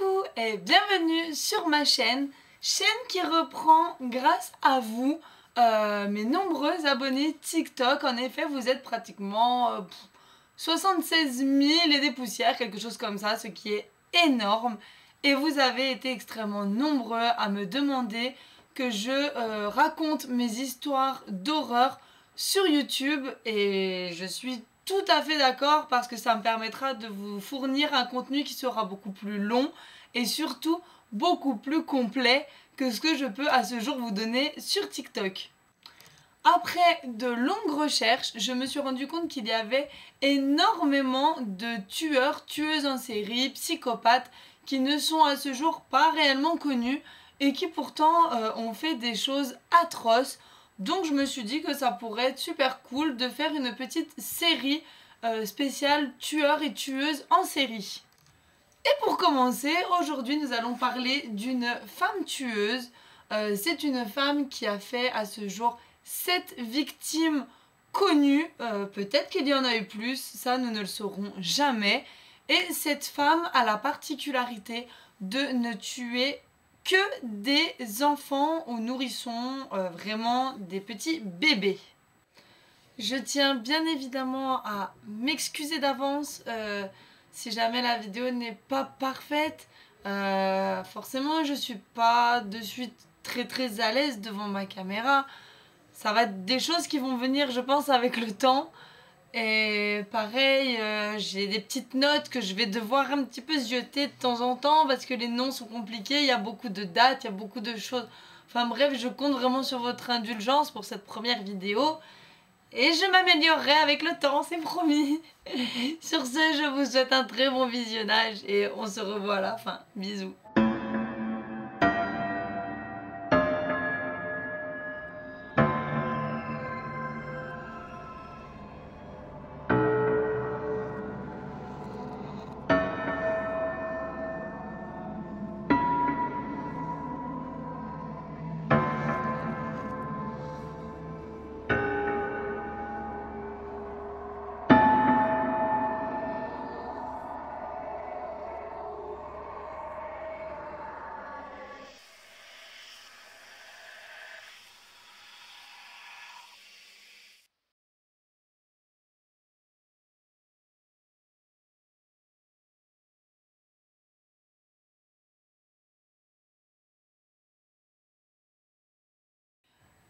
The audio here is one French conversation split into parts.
Coucou et bienvenue sur ma chaîne qui reprend grâce à vous, mes nombreux abonnés TikTok. En effet, vous êtes pratiquement 76 000 et des poussières, quelque chose comme ça, ce qui est énorme. Et vous avez été extrêmement nombreux à me demander que je raconte mes histoires d'horreur sur YouTube et je suis tout à fait d'accord parce que ça me permettra de vous fournir un contenu qui sera beaucoup plus long et surtout beaucoup plus complet que ce que je peux à ce jour vous donner sur TikTok. Après de longues recherches, je me suis rendu compte qu'il y avait énormément de tueurs, tueuses en série, psychopathes qui ne sont à ce jour pas réellement connus et qui pourtant ont fait des choses atroces. Donc je me suis dit que ça pourrait être super cool de faire une petite série spéciale tueurs et tueuses en série. Et pour commencer, aujourd'hui nous allons parler d'une femme tueuse. C'est une femme qui a fait à ce jour 7 victimes connues. Peut-être qu'il y en a eu plus, ça nous ne le saurons jamais. Et cette femme a la particularité de ne tuer que des enfants ou nourrissons, vraiment des petits bébés. Je tiens bien évidemment à m'excuser d'avance si jamais la vidéo n'est pas parfaite. Forcément je suis pas de suite très à l'aise devant ma caméra. Ça va être des choses qui vont venir je pense avec le temps. Et pareil, j'ai des petites notes que je vais devoir un petit peu zioter de temps en temps parce que les noms sont compliqués, il y a beaucoup de dates, il y a beaucoup de choses. Enfin bref, je compte vraiment sur votre indulgence pour cette première vidéo. Et je m'améliorerai avec le temps, c'est promis. Sur ce, je vous souhaite un très bon visionnage et on se revoit à la fin. Bisous.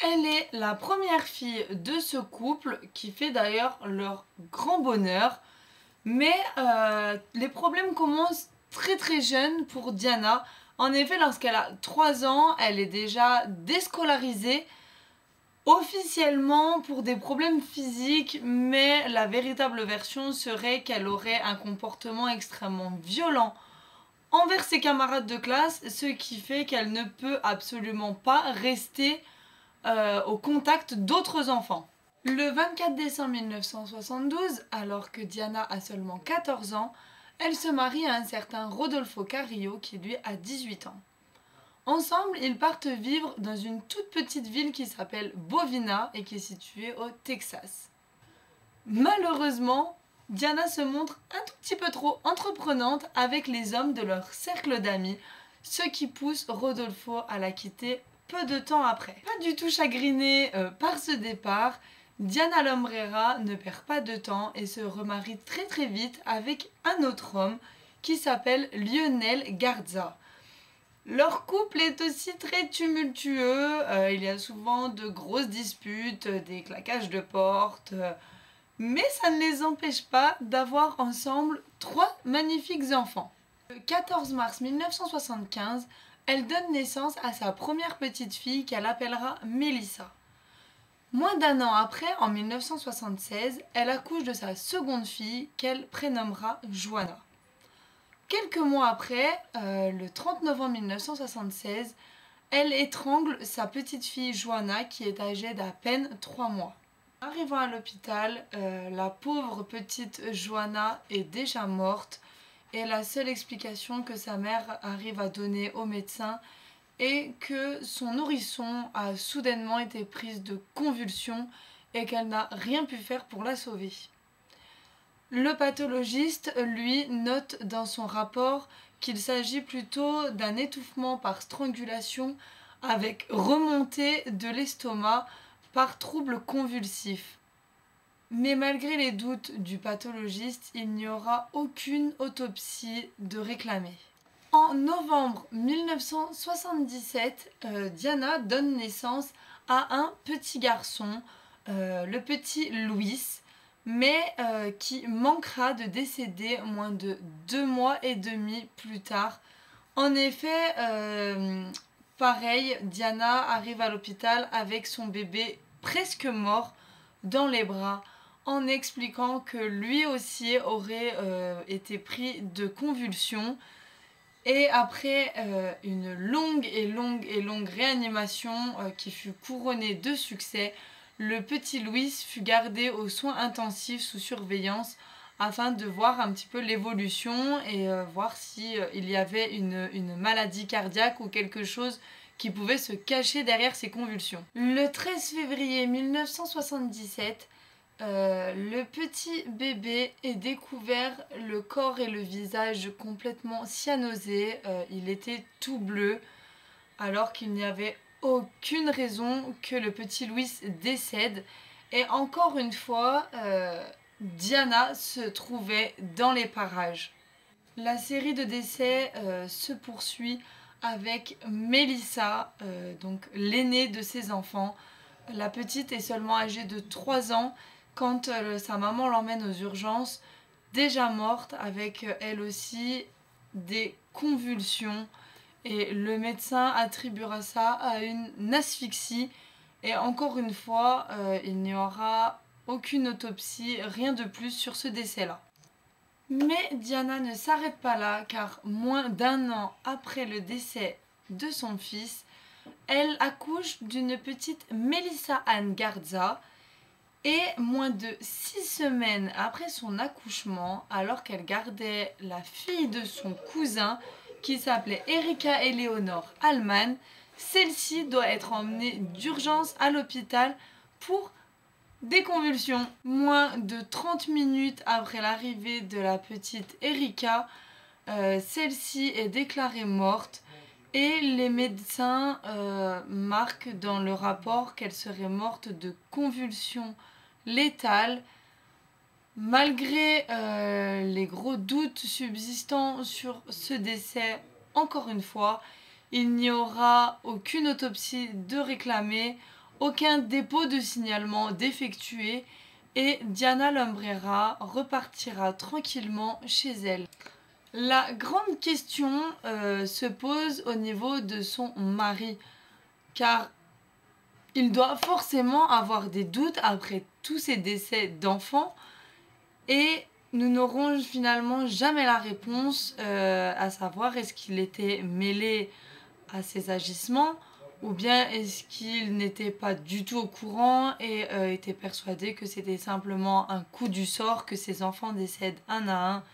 Elle est la première fille de ce couple qui fait d'ailleurs leur grand bonheur. Mais les problèmes commencent très jeunes pour Diana. En effet, lorsqu'elle a 3 ans, elle est déjà déscolarisée officiellement pour des problèmes physiques, mais la véritable version serait qu'elle aurait un comportement extrêmement violent envers ses camarades de classe, ce qui fait qu'elle ne peut absolument pas rester au contact d'autres enfants. Le 24 décembre 1972, alors que Diana a seulement 14 ans, elle se marie à un certain Rodolfo Carrillo qui lui a 18 ans. Ensemble, ils partent vivre dans une toute petite ville qui s'appelle Bovina et qui est située au Texas. Malheureusement, Diana se montre un tout petit peu trop entreprenante avec les hommes de leur cercle d'amis, ce qui pousse Rodolfo à la quitter peu de temps après. Pas du tout chagrinée par ce départ, Diana Lombrera ne perd pas de temps et se remarie très vite avec un autre homme qui s'appelle Lionel Garza. Leur couple est aussi très tumultueux, il y a souvent de grosses disputes, des claquages de portes, mais ça ne les empêche pas d'avoir ensemble 3 magnifiques enfants. Le 14 mars 1975, elle donne naissance à sa première petite fille qu'elle appellera Melissa. Moins d'1 an après, en 1976, elle accouche de sa seconde fille qu'elle prénommera Joanna. Quelques mois après, le 30 novembre 1976, elle étrangle sa petite fille Joanna qui est âgée d'à peine 3 mois. Arrivant à l'hôpital, la pauvre petite Joanna est déjà morte et la seule explication que sa mère arrive à donner au médecin et que son nourrisson a soudainement été prise de convulsions et qu'elle n'a rien pu faire pour la sauver. Le pathologiste, lui, note dans son rapport qu'il s'agit plutôt d'un étouffement par strangulation avec remontée de l'estomac par troubles convulsifs. Mais malgré les doutes du pathologiste, il n'y aura aucune autopsie de réclamée. En novembre 1977, Diana donne naissance à un petit garçon, le petit Louis, mais qui manquera de décéder moins de 2 mois et demi plus tard. En effet, pareil, Diana arrive à l'hôpital avec son bébé presque mort dans les bras, en expliquant que lui aussi aurait été pris de convulsions. Et après une longue réanimation qui fut couronnée de succès, le petit Louis fut gardé aux soins intensifs sous surveillance afin de voir un petit peu l'évolution et voir si il y avait une maladie cardiaque ou quelque chose qui pouvait se cacher derrière ces convulsions. Le 13 février 1977, le petit bébé est découvert, le corps et le visage complètement cyanosés, il était tout bleu, alors qu'il n'y avait aucune raison que le petit Louis décède. Et encore une fois, Diana se trouvait dans les parages. La série de décès se poursuit avec Mélissa, donc l'aînée de ses enfants. La petite est seulement âgée de 3 ans quand sa maman l'emmène aux urgences, déjà morte avec elle aussi des convulsions. Et le médecin attribuera ça à une asphyxie. Et encore une fois, il n'y aura aucune autopsie, rien de plus sur ce décès-là. Mais Diana ne s'arrête pas là, car moins d'1 an après le décès de son fils, elle accouche d'une petite Melissa Ann Garza. Et moins de 6 semaines après son accouchement, alors qu'elle gardait la fille de son cousin, qui s'appelait Erika Eleonore Allman, celle-ci doit être emmenée d'urgence à l'hôpital pour des convulsions. Moins de 30 minutes après l'arrivée de la petite Erika, celle-ci est déclarée morte et les médecins marquent dans le rapport qu'elle serait morte de convulsions létales. Malgré les gros doutes subsistant sur ce décès, encore une fois, il n'y aura aucune autopsie de réclamée, aucun dépôt de signalement d'effectué et Diana Lumbrera repartira tranquillement chez elle. La grande question se pose au niveau de son mari, car il doit forcément avoir des doutes après tous ces décès d'enfants et nous n'aurons finalement jamais la réponse à savoir est-ce qu'il était mêlé à ces agissements ou bien est-ce qu'il n'était pas du tout au courant et était persuadé que c'était simplement un coup du sort que ses enfants décèdent un à un.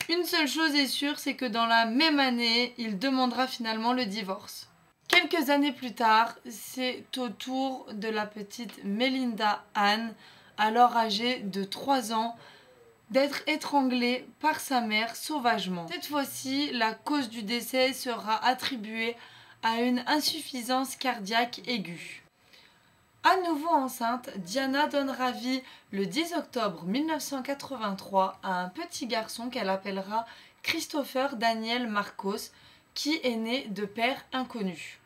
Une seule chose est sûre, c'est que dans la même année, il demandera finalement le divorce. Quelques années plus tard, c'est au tour de la petite Melinda Ann, alors âgée de 3 ans, d'être étranglée par sa mère sauvagement. Cette fois-ci, la cause du décès sera attribuée à une insuffisance cardiaque aiguë. À nouveau enceinte, Diana donnera vie le 10 octobre 1983 à un petit garçon qu'elle appellera Christopher Daniel Marcos, qui est né de père inconnu.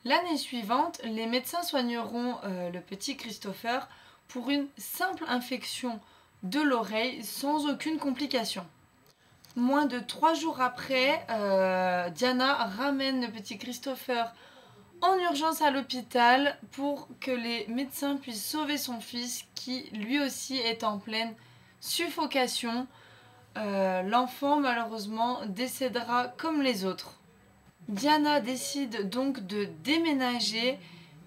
L'année suivante, les médecins soigneront le petit Christopher pour une simple infection de l'oreille sans aucune complication. Moins de 3 jours après, Diana ramène le petit Christopher en urgence à l'hôpital pour que les médecins puissent sauver son fils qui lui aussi est en pleine suffocation. L'enfant malheureusement décédera comme les autres. Diana décide donc de déménager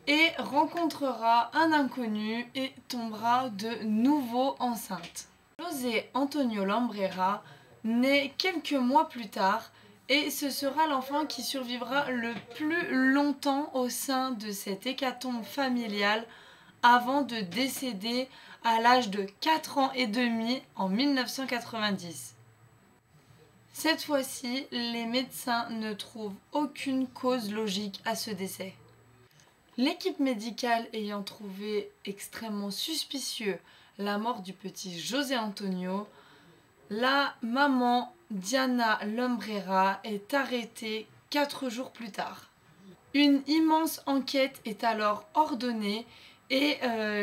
et rencontrera un inconnu et tombera de nouveau enceinte. José Antonio Lambrera naît quelques mois plus tard et ce sera l'enfant qui survivra le plus longtemps au sein de cette hécatombe familiale avant de décéder à l'âge de 4 ans et demi en 1990. Cette fois-ci, les médecins ne trouvent aucune cause logique à ce décès. L'équipe médicale ayant trouvé extrêmement suspicieux la mort du petit José Antonio, la maman Diana Lumbrera est arrêtée 4 jours plus tard. Une immense enquête est alors ordonnée et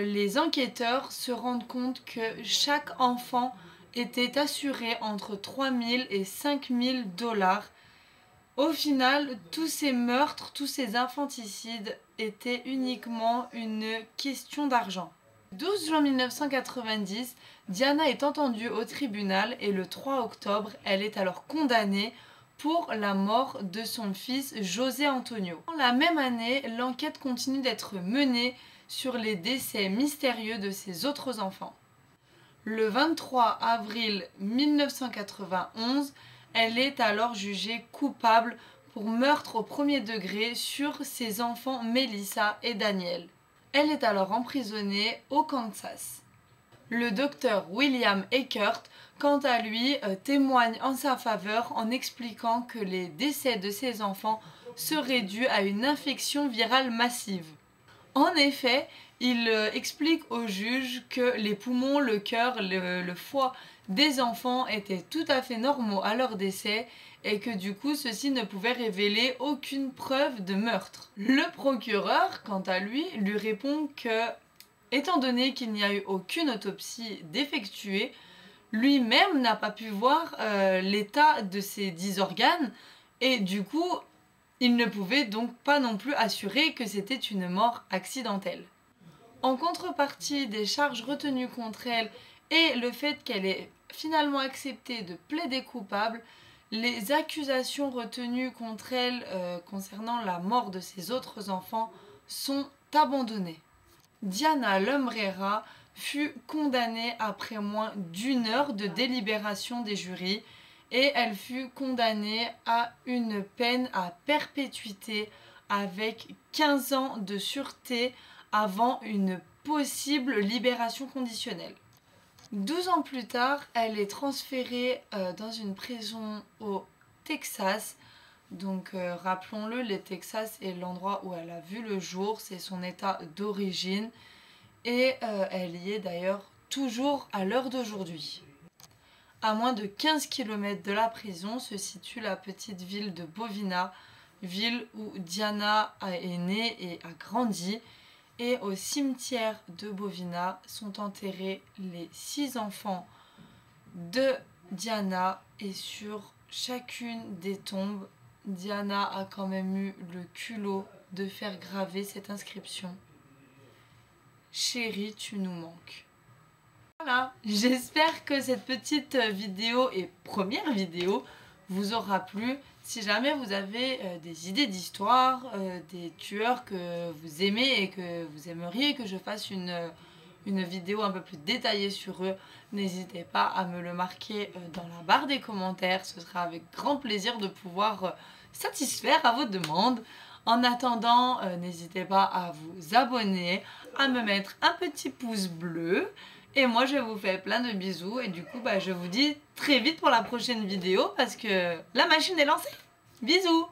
les enquêteurs se rendent compte que chaque enfant était assuré entre 3 000 et 5 000 $. Au final, tous ces meurtres, tous ces infanticides étaient uniquement une question d'argent. 12 juin 1990, Diana est entendue au tribunal et le 3 octobre, elle est alors condamnée pour la mort de son fils José Antonio. La même année, l'enquête continue d'être menée sur les décès mystérieux de ses autres enfants. Le 23 avril 1991, elle est alors jugée coupable pour meurtre au premier degré sur ses enfants Melissa et Daniel. Elle est alors emprisonnée au Kansas. Le docteur William Eckert, quant à lui, témoigne en sa faveur en expliquant que les décès de ses enfants seraient dus à une infection virale massive. En effet, il explique au juge que les poumons, le cœur, le foie des enfants étaient tout à fait normaux à leur décès et que du coup ceci ne pouvait révéler aucune preuve de meurtre. Le procureur, quant à lui, lui répond que, étant donné qu'il n'y a eu aucune autopsie d'effectuer, lui-même n'a pas pu voir l'état de ses 10 organes et du coup il ne pouvait donc pas non plus assurer que c'était une mort accidentelle. En contrepartie des charges retenues contre elle et le fait qu'elle ait finalement accepté de plaider coupable, les accusations retenues contre elle concernant la mort de ses autres enfants sont abandonnées. Diana Lumbrera fut condamnée après moins d'1 heure de délibération des jurys et elle fut condamnée à une peine à perpétuité avec 15 ans de sûreté avant une possible libération conditionnelle. 12 ans plus tard, elle est transférée dans une prison au Texas. Donc rappelons-le, le Texas est l'endroit où elle a vu le jour, c'est son état d'origine et elle y est d'ailleurs toujours à l'heure d'aujourd'hui. À moins de 15 km de la prison se situe la petite ville de Bovina, ville où Diana est née et a grandi. Et au cimetière de Bovina sont enterrés les 6 enfants de Diana et sur chacune des tombes, Diana a quand même eu le culot de faire graver cette inscription. Chérie, tu nous manques. Voilà, j'espère que cette petite vidéo et première vidéo vous aura plu. Si jamais vous avez des idées d'histoire, des tueurs que vous aimez et que vous aimeriez que je fasse une vidéo un peu plus détaillée sur eux, n'hésitez pas à me le marquer dans la barre des commentaires. Ce sera avec grand plaisir de pouvoir satisfaire à vos demandes. En attendant, n'hésitez pas à vous abonner, à me mettre un petit pouce bleu. Et moi je vous fais plein de bisous et du coup je vous dis très vite pour la prochaine vidéo parce que la machine est lancée. Bisous!